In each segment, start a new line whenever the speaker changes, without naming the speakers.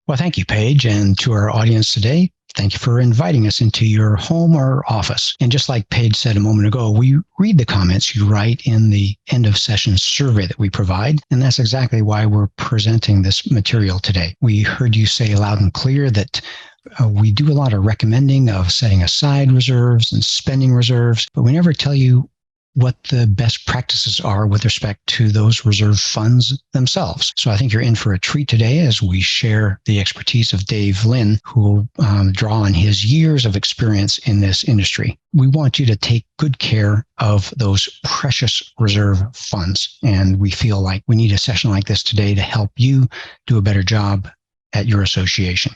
Well, thank you, Paige, and to our audience today. Thank you for inviting us into your home or office. And just like Paige said a moment ago, we read the comments you write in the end of session survey that we provide. And that's exactly why we're presenting this material today. We heard you say loud and clear that we do a lot of recommending of setting aside reserves and spending reserves, but we never tell you what the best practices are with respect to those reserve funds themselves. So I think you're in for a treat today as we share the expertise of Dave Lynn, who will draw on his years of experience in this industry. We want you to take good care of those precious reserve funds. And we feel like we need a session like this today to help you do a better job at your association.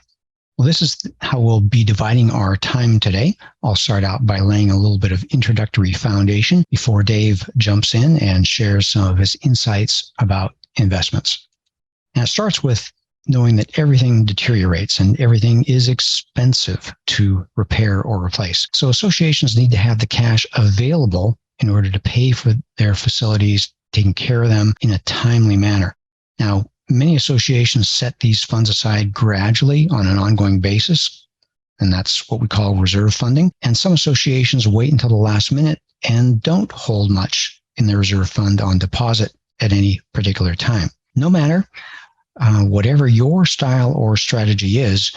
Well, this is how we'll be dividing our time today. I'll start out by laying a little bit of introductory foundation before Dave jumps in and shares some of his insights about investments. And it starts with knowing that everything deteriorates and everything is expensive to repair or replace. So associations need to have the cash available in order to pay for their facilities, taking care of them in a timely manner. Now, many associations set these funds aside gradually on an ongoing basis, and that's what we call reserve funding. And some associations wait until the last minute and don't hold much in their reserve fund on deposit at any particular time. No matter whatever your style or strategy is,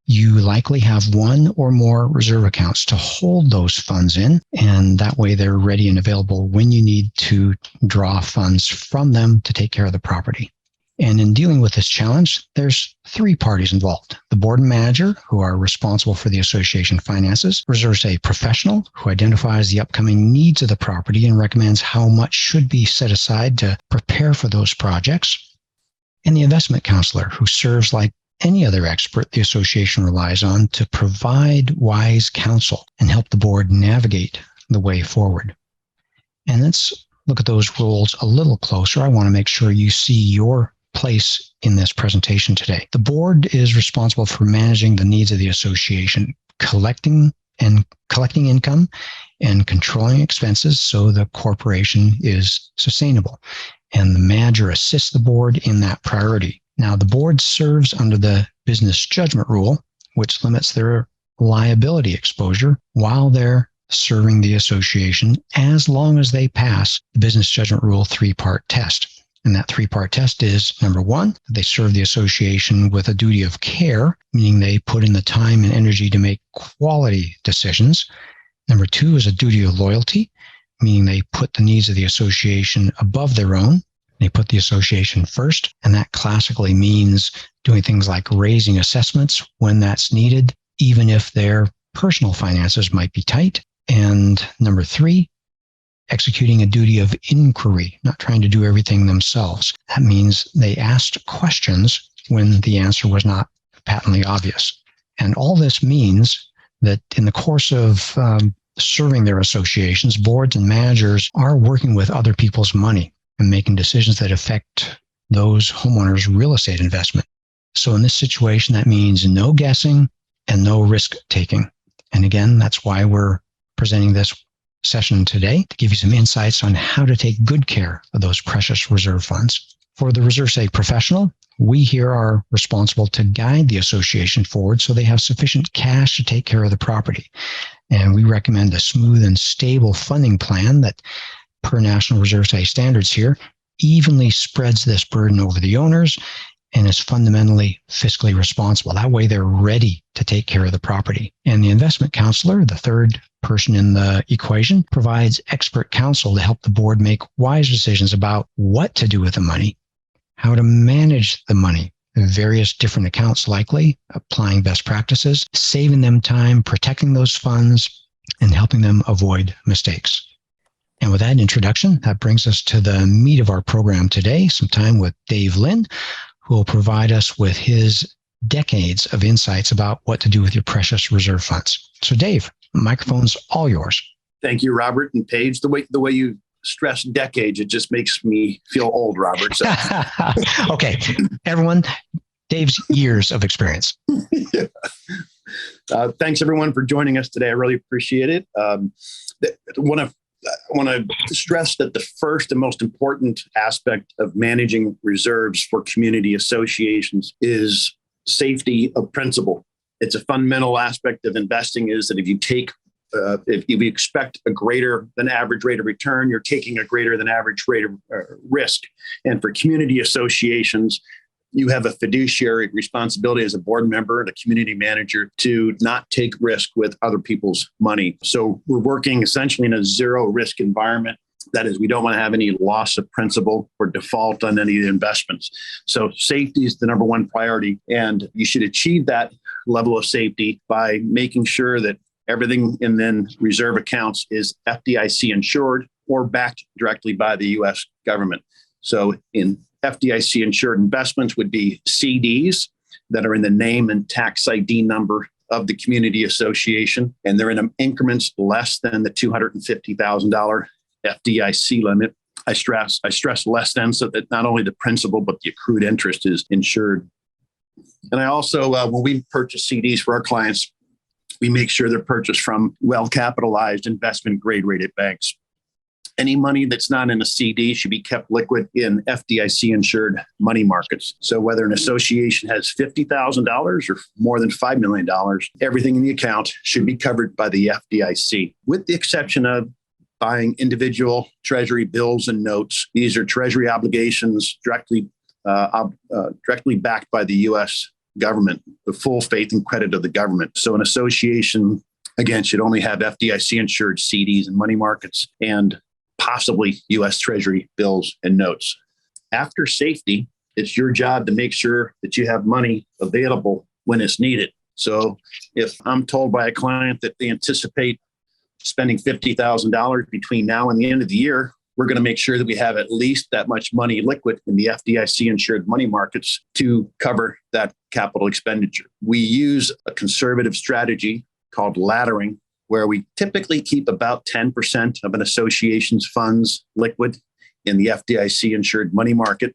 you likely have one or more reserve accounts to hold those funds in, and that way they're ready and available when you need to draw funds from them to take care of the property. And in dealing with this challenge, there's three parties involved. The board and manager, who are responsible for the association finances, reserves a professional who identifies the upcoming needs of the property and recommends how much should be set aside to prepare for those projects, and the investment counselor, who serves like any other expert the association relies on to provide wise counsel and help the board navigate the way forward. And let's look at those roles a little closer. I want to make sure you see your place in this presentation today. The board is responsible for managing the needs of the association, collecting income and controlling expenses so the corporation is sustainable. And the manager assists the board in that priority. Now, the board serves under the business judgment rule, which limits their liability exposure while they're serving the association as long as they pass the business judgment rule 3-part test. And that 3-part test is, number one, they serve the association with a duty of care, meaning they put in the time and energy to make quality decisions. Number two is a duty of loyalty, meaning they put the needs of the association above their own. They put the association first, and that classically means doing things like raising assessments when that's needed, even if their personal finances might be tight. And number three, executing a duty of inquiry, not trying to do everything themselves. That means they asked questions when the answer was not patently obvious. And all this means that in the course of serving their associations, boards and managers are working with other people's money and making decisions that affect those homeowners' real estate investment. So in this situation, that means no guessing and no risk taking. And again, that's why we're presenting this session today to give you some insights on how to take good care of those precious reserve funds. For the reserve estate professional, we here are responsible to guide the association forward so they have sufficient cash to take care of the property. And we recommend a smooth and stable funding plan that, per National Reserve Estate standards here, evenly spreads this burden over the owners and is fundamentally fiscally responsible. That way they're ready to take care of the property. And the investment counselor, the third person in the equation, provides expert counsel to help the board make wise decisions about what to do with the money, how to manage the money, various different accounts likely, applying best practices, saving them time, protecting those funds, and helping them avoid mistakes. And with that introduction, that brings us to the meat of our program today, some time with Dave Lynn, who will provide us with his decades of insights about what to do with your precious reserve funds. So Dave, the microphone's all yours.
Thank you, Robert and Paige. The way you stress decades, it just makes me feel old, Robert. So.
Okay, everyone, Dave's years of experience.
Yeah. Thanks, everyone, for joining us today. I really appreciate it. I want to stress that the first and most important aspect of managing reserves for community associations is safety of principal. It's a fundamental aspect of investing is that if you expect a greater than average rate of return, you're taking a greater than average rate of risk. And for community associations, you have a fiduciary responsibility as a board member and a community manager to not take risk with other people's money. So we're working essentially in a zero risk environment. That is, we don't want to have any loss of principal or default on any of the investments. So safety is the number one priority. And you should achieve that level of safety by making sure that everything in then reserve accounts is FDIC insured or backed directly by the U.S. government. So in FDIC insured investments would be CDs that are in the name and tax ID number of the community association, and they're in increments less than the $250,000 FDIC limit. I stress less than, so that not only the principal but the accrued interest is insured. And I also, when we purchase CDs for our clients, we make sure they're purchased from well-capitalized investment grade rated banks. Any money that's not in a CD should be kept liquid in FDIC insured money markets. So whether an association has $50,000 or more than $5 million, everything in the account should be covered by the FDIC, with the exception of buying individual treasury bills and notes. These are treasury obligations directly backed by the U.S. government, the full faith and credit of the government. So an association, again, should only have FDIC insured CDs and money markets and possibly U.S. Treasury bills and notes. After safety, it's your job to make sure that you have money available when it's needed. So if I'm told by a client that they anticipate spending $50,000 between now and the end of the year, we're going to make sure that we have at least that much money liquid in the FDIC insured money markets to cover that capital expenditure. We use a conservative strategy called laddering, where we typically keep about 10% of an association's funds liquid in the FDIC insured money market.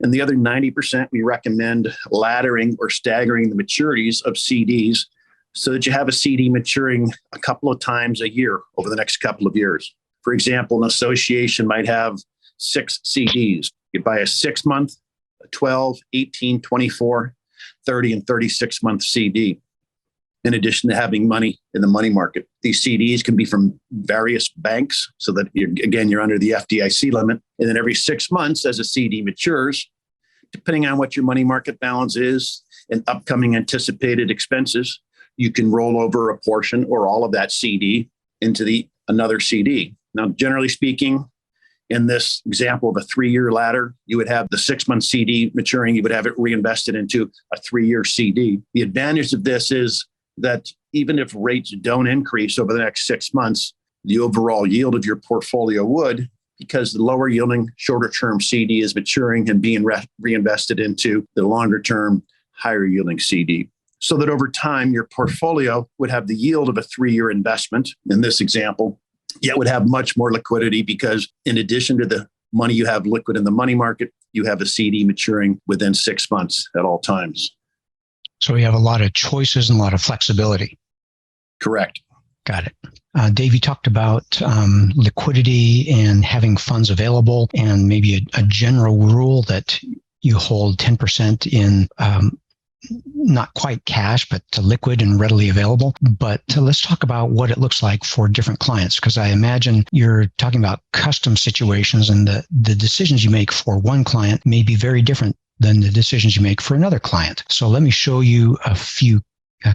And the other 90%, we recommend laddering or staggering the maturities of CDs so that you have a CD maturing a couple of times a year over the next couple of years. For example, an association might have 6 CDs. You buy a 6-month, a 12, 18, 24, 30, and 36-month CD, in addition to having money in the money market. These CDs can be from various banks so that, you're under the FDIC limit. And then every 6 months, as a CD matures, depending on what your money market balance is and upcoming anticipated expenses, you can roll over a portion or all of that CD into another CD. Now, generally speaking, in this example of a 3-year ladder, you would have the 6-month CD maturing, you would have it reinvested into a 3-year CD. The advantage of this is that even if rates don't increase over the next 6 months, the overall yield of your portfolio would, because the lower yielding, shorter term CD is maturing and being reinvested into the longer term, higher yielding CD. So that over time, your portfolio would have the yield of a 3-year investment in this example, yet would have much more liquidity because in addition to the money you have liquid in the money market, you have a CD maturing within 6 months at all times.
So we have a lot of choices and a lot of flexibility.
Correct.
Got it. Dave, you talked about liquidity and having funds available, and maybe a general rule that you hold 10% in not quite cash, but liquid and readily available. But let's talk about what it looks like for different clients, because I imagine you're talking about custom situations, and the decisions you make for one client may be very different than the decisions you make for another client. So let me show you a few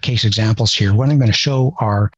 case examples here. What I'm going to show are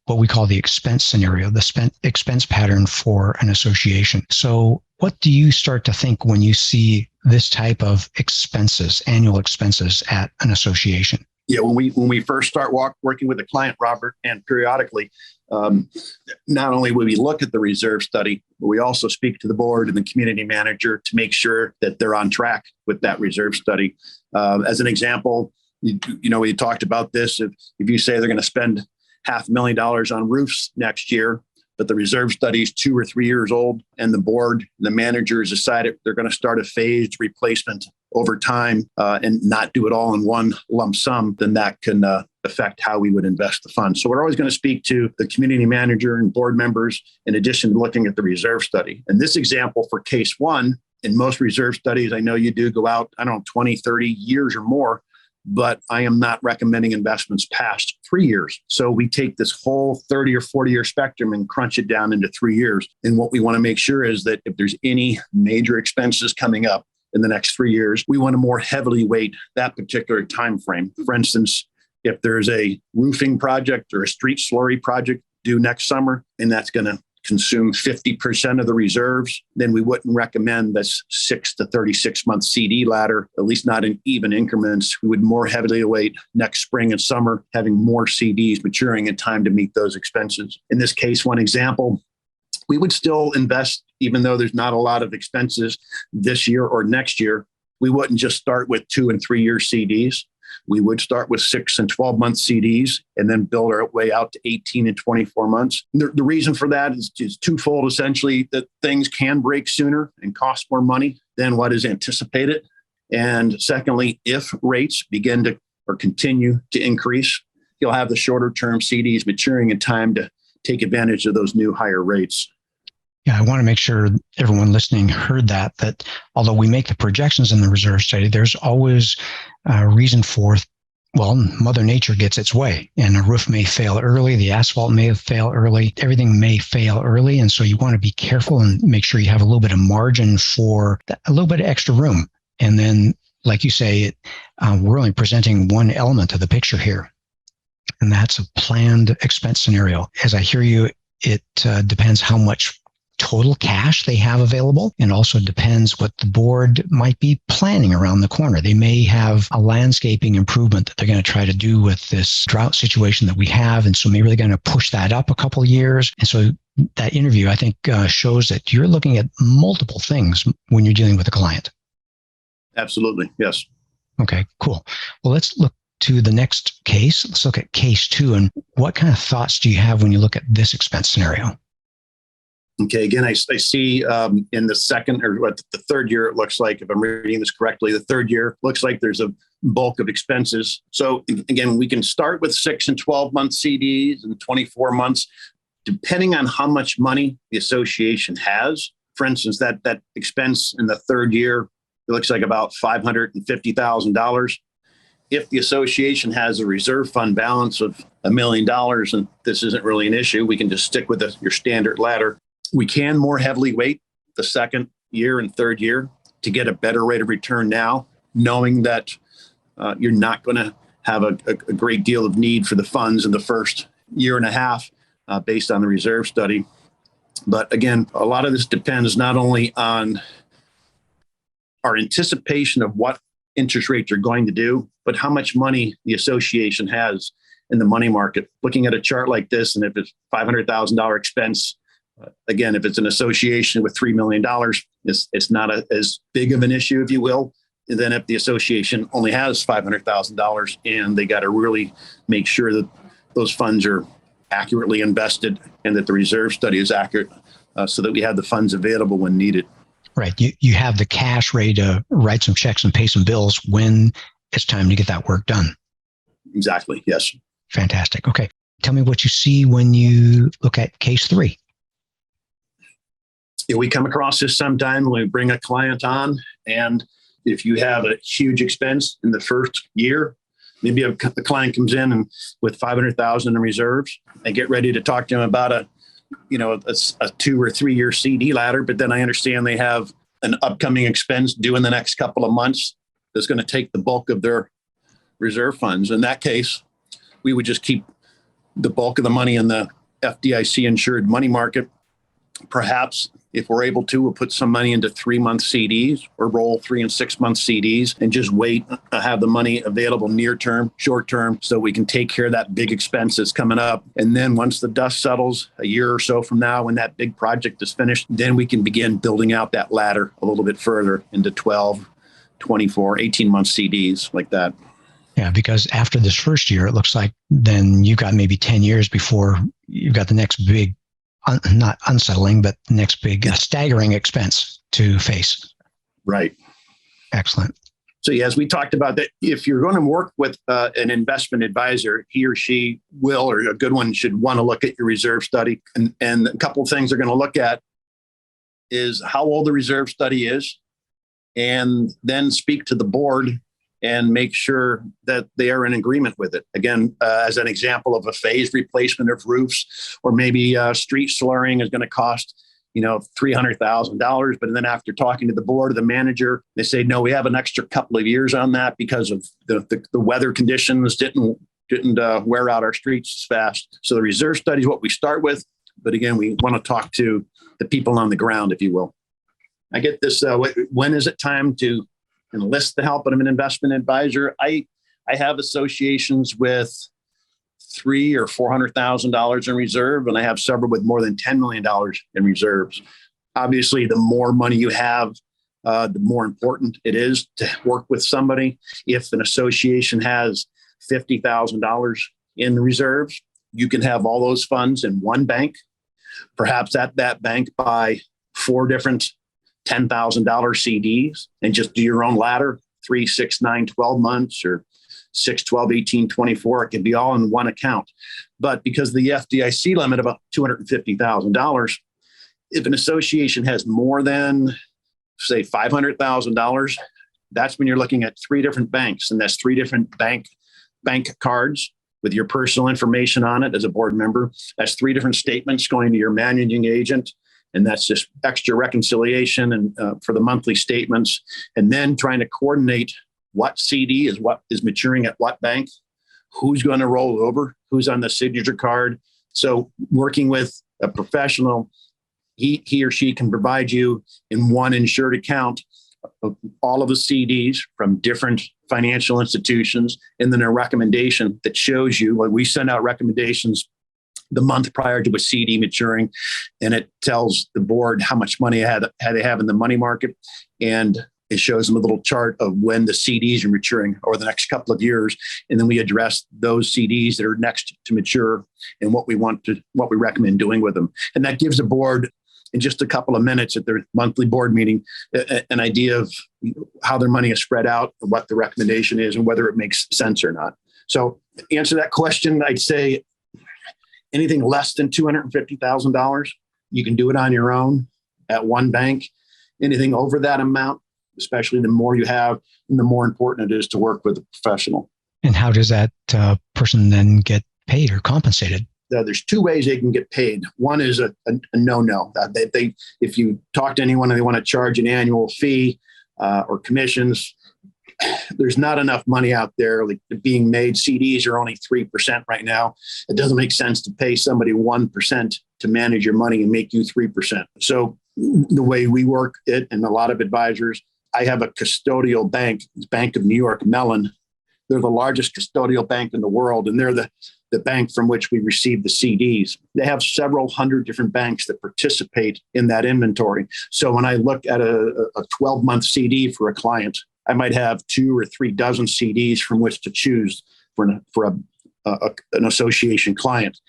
what we call the expense scenario, the expense pattern for an association. So what do you start to think when you see this type of expenses, annual expenses at an association?
Yeah, when we first start working with a client, Robert, and periodically, not only will we look at the reserve study, but we also speak to the board and the community manager to make sure that they're on track with that reserve study. As an example, we talked about this. If you say they're going to spend $500,000 on roofs next year, but the reserve study is 2 or 3 years old, and the board, the managers decided they're going to start a phased replacement over time and not do it all in one lump sum, then that can affect how we would invest the funds. So we're always going to speak to the community manager and board members in addition to looking at the reserve study. In this example for case one, in most reserve studies, I know you do go out, 20, 30 years or more. but I am not recommending investments past 3 years. So we take this whole 30 or 40-year spectrum and crunch it down into 3 years. And what we want to make sure is that if there's any major expenses coming up in the next 3 years, we want to more heavily weight that particular time frame. For instance, if there's a roofing project or a street slurry project due next summer, and that's going to consume 50% of the reserves, then we wouldn't recommend this 6 to 36 month CD ladder, at least not in even increments. We would more heavily weight next spring and summer, having more CDs maturing in time to meet those expenses. In this case, one example, we would still invest, even though there's not a lot of expenses this year or next year. We wouldn't just start with 2 and 3 year CDs. We would start with 6 and 12 month CDs and then build our way out to 18 and 24 months. The reason for that is twofold, essentially, that things can break sooner and cost more money than what is anticipated. And secondly, if rates begin to or continue to increase, you'll have the shorter term CDs maturing in time to take advantage of those new higher rates.
Yeah, I want to make sure everyone listening heard that although we make the projections in the reserve study, there's always a reason for, well, Mother Nature gets its way, and a roof may fail early, the asphalt may fail early, everything may fail early. And so you want to be careful and make sure you have a little bit of margin for a little bit of extra room. And then, like you say, we're only presenting one element of the picture here, and that's a planned expense scenario. As I hear you, it depends how much total cash they have available, and also depends what the board might be planning around the corner. They may have a landscaping improvement that they're going to try to do with this drought situation that we have, and so maybe they're going to push that up a couple of years. And so that interview, I think, shows that you're looking at multiple things when you're dealing with a client.
Absolutely, yes.
Okay, cool. Well, let's look to the next case. Let's look at case 2, and what kind of thoughts do you have when you look at this expense scenario?
Okay, again, I see in the second or the third year, it looks like, if I'm reading this correctly, the third year looks like there's a bulk of expenses. So again, we can start with 6 and 12 month CDs and 24 months, depending on how much money the association has. For instance, that expense in the third year, it looks like about $550,000. If the association has a reserve fund balance of $1 million, and this isn't really an issue, we can just stick with your standard ladder. We can more heavily weight the second year and third year to get a better rate of return now, knowing that you're not going to have a great deal of need for the funds in the first year and a half based on the reserve study. But again, a lot of this depends not only on our anticipation of what interest rates are going to do, but how much money the association has in the money market. Looking at a chart like this, and if it's $500,000 expense, again, if it's an association with $3 million, it's not as big of an issue, if you will. And then if the association only has $500,000, and they got to really make sure that those funds are accurately invested and that the reserve study is accurate so that we have the funds available when needed.
Right. You have the cash ready to write some checks and pay some bills when it's time to get that work done.
Exactly. Yes.
Fantastic. Okay. Tell me what you see when you look at case 3.
Yeah, we come across this sometime when we bring a client on, and if you have a huge expense in the first year, maybe a client comes in and with $500,000 in reserves, I get ready to talk to them about a 2 or 3 year CD ladder, but then I understand they have an upcoming expense due in the next couple of months that's going to take the bulk of their reserve funds. In that case, we would just keep the bulk of the money in the FDIC insured money market. Perhaps if we're able to, we'll put some money into 3-month CDs or roll 3 and 6 month CDs and just wait, have the money available near term, short term, so we can take care of that big expense that's coming up. And then once the dust settles a year or so from now, when that big project is finished, then we can begin building out that ladder a little bit further into 12, 24, 18-month CDs like that.
Yeah, because after this first year, it looks like then you've got maybe 10 years before you've got the next big, not unsettling, but next big staggering expense to face.
Right.
Excellent.
So as we talked about that, if you're going to work with an investment advisor, he or she will, or a good one should want to look at your reserve study. And a couple of things they're going to look at is how old the reserve study is, and then speak to the board and make sure that they are in agreement with it. Again, as an example of a phased replacement of roofs, or maybe street slurring is going to cost, $300,000. But then after talking to the board or the manager, they say, no, we have an extra couple of years on that because of the weather conditions didn't wear out our streets fast. So the reserve study is what we start with. But again, we want to talk to the people on the ground, if you will. I get this, when is it time to enlist the help of an investment advisor? I have associations with $300,000 or $400,000 in reserve, and I have several with more than $10 million in reserves. Obviously, the more money you have, the more important it is to work with somebody. If an association has $50,000 in reserves, you can have all those funds in one bank. Perhaps at that bank, buy 4 different $10,000 CDs and just do your own ladder, 3, 6, 9, 12 months, or 6, 12, 18, 24. It can be all in one account. But because of the FDIC limit of $250,000, if an association has more than, say, $500,000, that's when you're looking at 3 different banks, and that's 3 different bank cards with your personal information on it as a board member. That's 3 different statements going to your managing agent. And that's just extra reconciliation and for the monthly statements. And then trying to coordinate what CD is maturing at what bank, who's going to roll over, who's on the signature card. So working with a professional, he or she can provide you in one insured account of all of the CDs from different financial institutions, and then a recommendation that shows you, when we send out recommendations the month prior to a CD maturing, and it tells the board how much money they have in the money market, and it shows them a little chart of when the CDs are maturing over the next couple of years, and then we address those CDs that are next to mature and what we recommend doing with them, and that gives the board in just a couple of minutes at their monthly board meeting an idea of how their money is spread out, what the recommendation is, and whether it makes sense or not. So, to answer that question, I'd say anything less than $250,000, you can do it on your own at one bank. Anything over that amount, especially the more you have, and the more important it is to work with a professional.
And how does that person then get paid or compensated?
There's 2 ways they can get paid. One is a no-no. If you talk to anyone and they want to charge an annual fee or commissions, there's not enough money out there being made. CDs are only 3% right now. It doesn't make sense to pay somebody 1% to manage your money and make you 3%. So the way we work it, and a lot of advisors, I have a custodial bank, Bank of New York Mellon. They're the largest custodial bank in the world, and they're the bank from which we receive the CDs. They have several hundred different banks that participate in that inventory. So when I look at a 12-month CD for a client, I might have 2 or 3 dozen CDs from which to choose for an association client.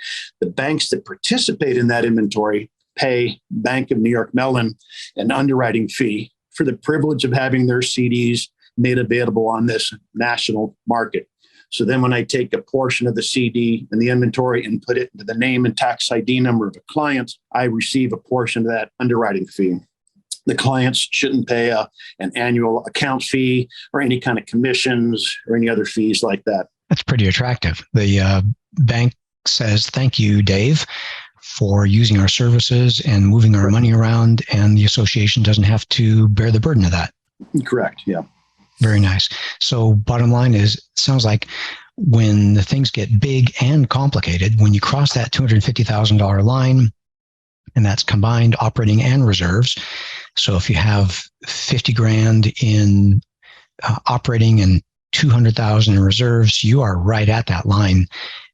The banks that participate in that inventory pay Bank of New York Mellon an underwriting fee for the privilege of having their CDs made available on this national market. So then when I take a portion of the CD and the inventory and put it into the name and tax ID number of a client, I receive a portion of that underwriting fee. The clients shouldn't pay an annual account fee or any kind of commissions or any other fees like that.
That's pretty attractive. The bank says, thank you, Dave, for using our services and moving our money around, and the association doesn't have to bear the burden of that.
Correct, yeah.
Very nice. So bottom line is, sounds like when the things get big and complicated, when you cross that $250,000 line, and that's combined operating and reserves. So if you have 50 grand in operating and 200,000 in reserves, you are right at that line.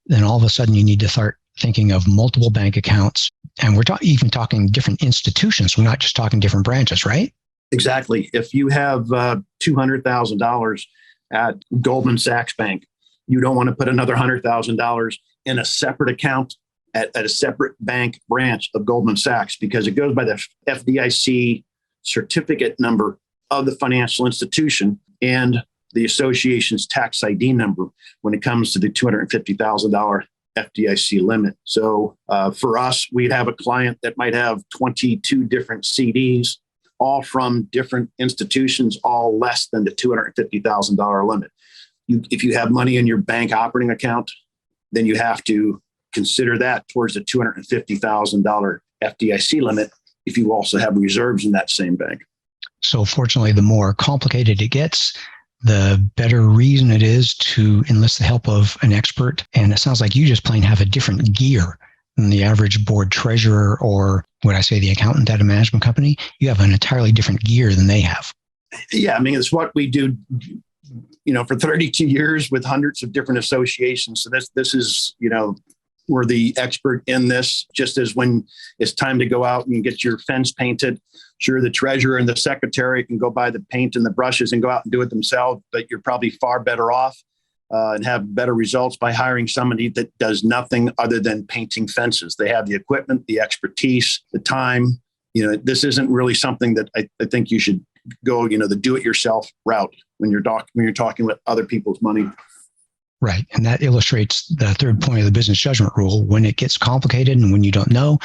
Then all of a sudden you need to start thinking of multiple bank accounts. And we're even talking different institutions. We're not just talking different branches, right?
Exactly. If you have $200,000 at Goldman Sachs Bank, you don't want to put another $100,000 in a separate account at a separate bank branch of Goldman Sachs, because it goes by the FDIC certificate number of the financial institution and the association's tax ID number when it comes to the $250,000 FDIC limit. So for us, we'd have a client that might have 22 different CDs all from different institutions, all less than the $250,000 limit. If you have money in your bank operating account, then you have to consider that towards the $250,000 FDIC limit if you also have reserves in that same bank.
So fortunately, the more complicated it gets, the better reason it is to enlist the help of an expert. And it sounds like you just plain have a different gear than the average board treasurer, or would I say the accountant at a management company. You have an entirely different gear than they have.
Yeah, I mean, it's what we do, for 32 years with hundreds of different associations. So this is, we're the expert in this. Just as when it's time to go out and get your fence painted, sure, the treasurer and the secretary can go buy the paint and the brushes and go out and do it themselves, but you're probably far better off and have better results by hiring somebody that does nothing other than painting fences. They have the equipment, the expertise, the time. This isn't really something that I think you should go, the do-it-yourself route when you're talking with other people's money.
Right. And that illustrates the third point of the business judgment rule. When it gets complicated and when you don't know,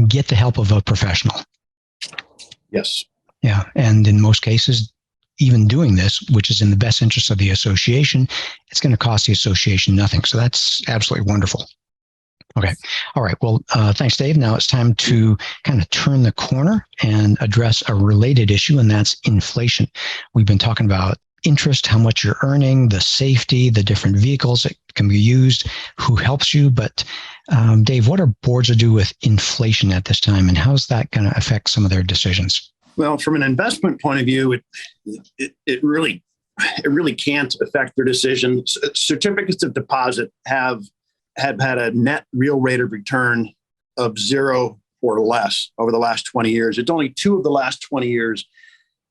get the help of a professional.
Yes.
Yeah. And in most cases, even doing this, which is in the best interest of the association, it's going to cost the association nothing. So that's absolutely wonderful. Okay. All right. Well, thanks, Dave. Now it's time to kind of turn the corner and address a related issue, and that's inflation. We've been talking about interest, how much you're earning, the safety, the different vehicles that can be used, who helps you. But Dave, what are boards to do with inflation at this time, and how's that going to affect some of their decisions?
Well, from an investment point of view, it really can't affect their decisions. Certificates of deposit have had a net real rate of return of 0 or less over the last 20 years. It's only 2 of the last 20 years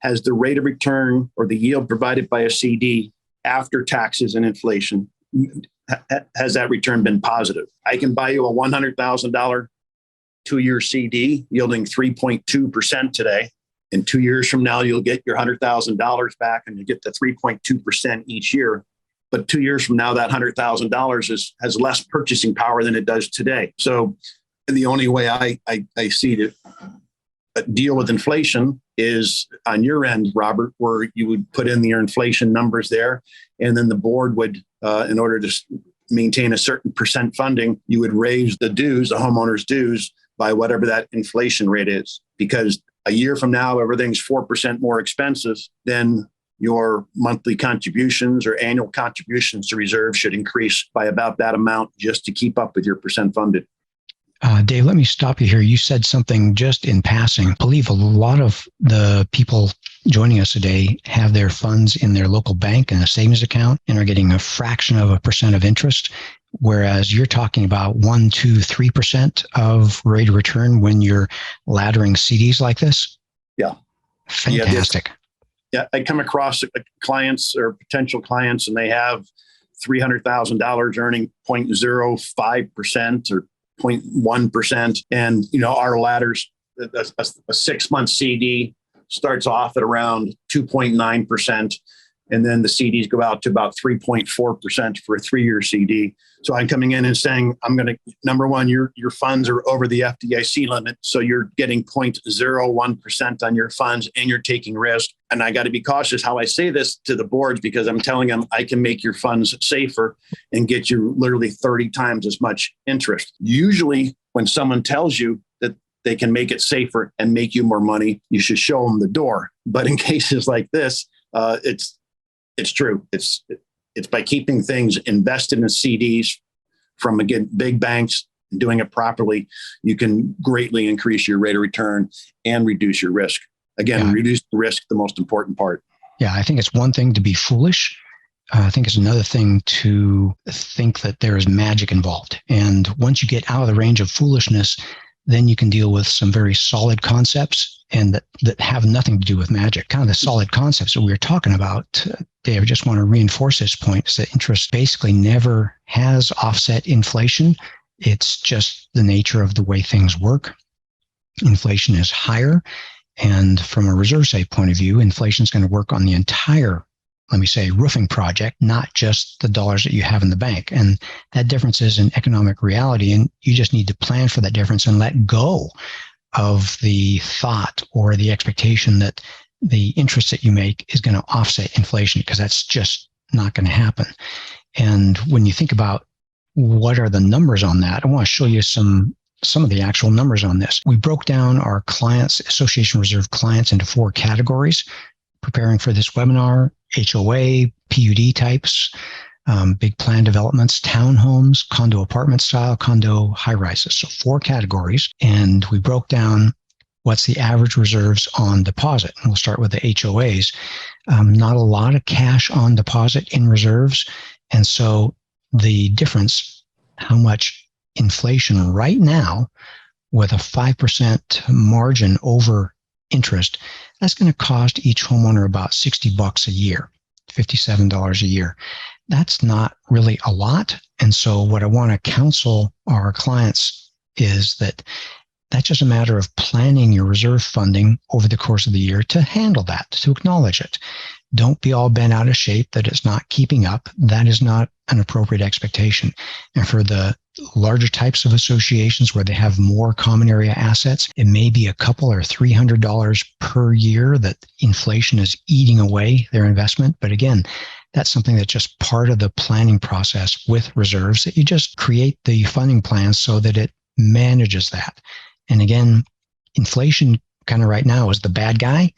has the rate of return or the yield provided by a CD after taxes and inflation, has that return been positive. I can buy you a $100,000 2-year CD yielding 3.2% today. In 2 years from now, you'll get your $100,000 back and you get the 3.2% each year. But 2 years from now, that $100,000 has less purchasing power than it does today. So the only way I see to deal with inflation is on your end, Robert, where you would put in your inflation numbers there. And then the board would, in order to maintain a certain percent funding, you would raise the dues, the homeowner's dues, by whatever that inflation rate is. Because a year from now, everything's 4% more expensive, then your monthly contributions or annual contributions to reserve should increase by about that amount just to keep up with your percent funded.
Dave, let me stop you here. You said something just in passing. I believe a lot of the people joining us today have their funds in their local bank in a savings account and are getting a fraction of a percent of interest, whereas you're talking about 1, 2, 3% of rate of return when you're laddering CDs like this?
Yeah.
Fantastic.
Yeah, I come across clients or potential clients, and they have $300,000 earning 0.05% or 0.1%. And, our ladders, a 6-month CD starts off at around 2.9%. And then the CDs go out to about 3.4% for a 3-year CD. So I'm coming in and saying, I'm going to, number one, your funds are over the FDIC limit. So you're getting 0.01% on your funds and you're taking risk. And I got to be cautious how I say this to the boards, because I'm telling them I can make your funds safer and get you literally 30 times as much interest. Usually when someone tells you that they can make it safer and make you more money, you should show them the door. But in cases like this, it's true. It's by keeping things invested in CDs from, again, big banks, and doing it properly, you can greatly increase your rate of return and reduce your risk. Again, reduce the risk, the most important part.
Yeah, I think it's one thing to be foolish. I think it's another thing to think that there is magic involved. And once you get out of the range of foolishness, then you can deal with some very solid concepts and that have nothing to do with magic. Kind of the solid concepts that we were talking about, Dave, I just want to reinforce this point, is that interest basically never has offset inflation. It's just the nature of the way things work. Inflation is higher. And from a reserve safe point of view, inflation is going to work on the entire, let me say, roofing project, not just the dollars that you have in the bank. And that difference is an economic reality. And you just need to plan for that difference and let go of the thought or the expectation that the interest that you make is going to offset inflation, because that's just not going to happen. And when you think about what are the numbers on that, I want to show you some of the actual numbers on this. We broke down our clients, Association Reserve clients, into 4 categories. Preparing for this webinar: HOA, PUD types, big plan developments, townhomes, condo apartment style, condo high rises. So 4 categories. And we broke down what's the average reserves on deposit. And we'll start with the HOAs. Not a lot of cash on deposit in reserves. And so the difference, how much inflation right now with a 5% margin over interest, that's going to cost each homeowner about $60 a year, $57 a year. That's not really a lot. And so what I want to counsel our clients is that that's just a matter of planning your reserve funding over the course of the year to handle that, to acknowledge it. Don't be all bent out of shape that it's not keeping up. That is not an appropriate expectation. And for the larger types of associations where they have more common area assets, it may be a couple or $300 per year that inflation is eating away their investment. But again, that's something that's just part of the planning process with reserves, that you just create the funding plan so that it manages that. And again, inflation kind of right now is the bad guy.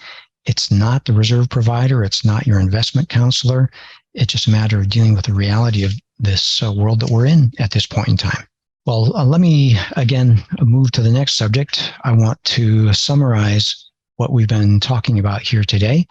It's not the reserve provider. It's not your investment counselor. It's just a matter of dealing with the reality of this world that we're in at this point in time. Well, let me again move to the next subject. I want to summarize what we've been talking about here today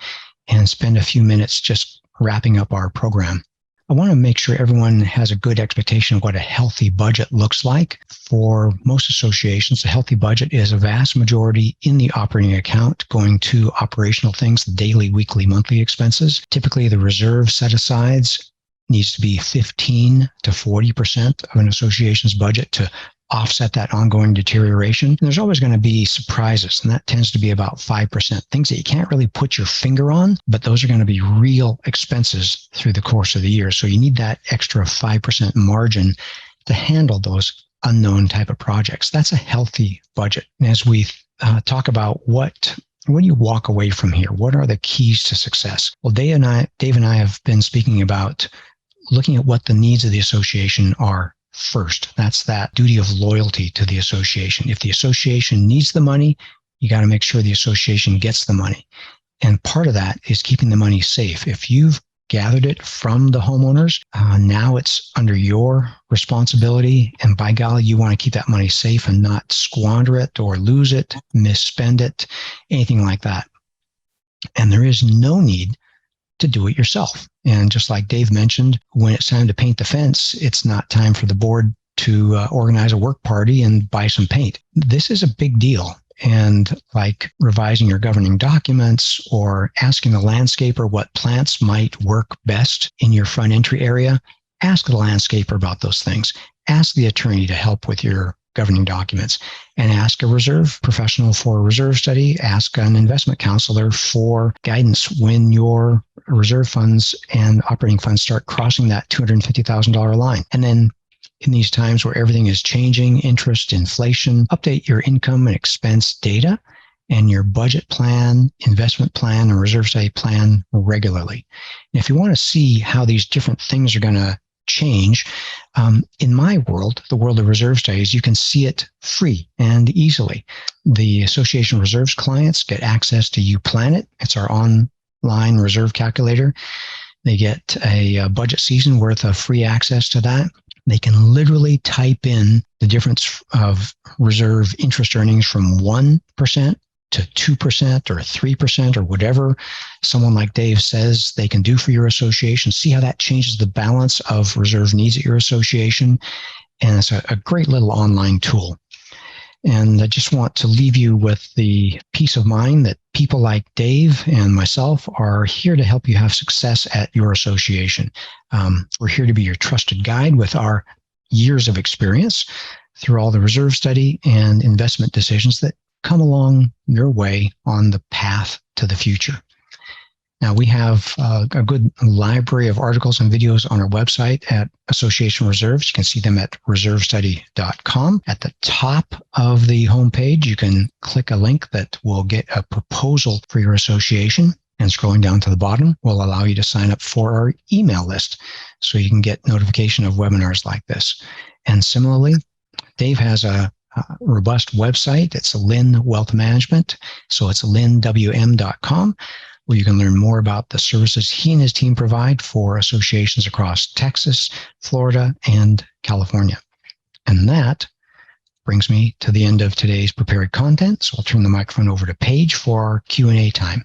and spend a few minutes just wrapping up our program. I want to make sure everyone has a good expectation of what a healthy budget looks like. For most associations, a healthy budget is a vast majority in the operating account going to operational things, the daily, weekly, monthly expenses. Typically, the reserve set-asides needs to be 15 to 40% of an association's budget to offset that ongoing deterioration. And there's always going to be surprises, and that tends to be about 5%, things that you can't really put your finger on, but those are going to be real expenses through the course of the year. So you need that extra 5% margin to handle those unknown type of projects. That's a healthy budget. And as we talk about what do you walk away from here? What are the keys to success? Well, Dave and I have been speaking about looking at what the needs of the association are first. That's that duty of loyalty to the association. If the association needs the money, you got to make sure the association gets the money. And part of that is keeping the money safe. If you've gathered it from the homeowners, now it's under your responsibility. And by golly, you want to keep that money safe and not squander it or lose it, misspend it, anything like that. And there is no need to do it yourself. And just like Dave mentioned, when it's time to paint the fence, it's not time for the board to organize a work party and buy some paint. This is a big deal. And like revising your governing documents or asking the landscaper what plants might work best in your front entry area, ask the landscaper about those things. Ask the attorney to help with your governing documents, and ask a reserve professional for a reserve study. Ask an investment counselor for guidance when your reserve funds and operating funds start crossing that $250,000 line. And then in these times where everything is changing, interest, inflation, update your income and expense data and your budget plan, investment plan, and reserve study plan regularly. And if you want to see how these different things are going to change, in my world, the world of reserve studies, you can see it free and easily. The Association Reserves clients get access to UPlanIt. It's our online reserve calculator. They get a budget season worth of free access to that. They can literally type in the difference of reserve interest earnings from 1% to 2% or 3% or whatever someone like Dave says they can do for your association. See how that changes the balance of reserve needs at your association. And it's a great little online tool. And I just want to leave you with the peace of mind that people like Dave and myself are here to help you have success at your association. We're here to be your trusted guide with our years of experience through all the reserve study and investment decisions that come along your way on the path to the future. Now, we have a good library of articles and videos on our website at Association Reserves. You can see them at reservestudy.com. At the top of the homepage, you can click a link that will get a proposal for your association. And scrolling down to the bottom will allow you to sign up for our email list so you can get notification of webinars like this. And similarly, Dave has a robust website. It's Lynn Wealth Management. So it's lynnwm.com, where you can learn more about the services he and his team provide for associations across Texas, Florida, and California. And that brings me to the end of today's prepared content. So I'll turn the microphone over to Paige for our Q&A time.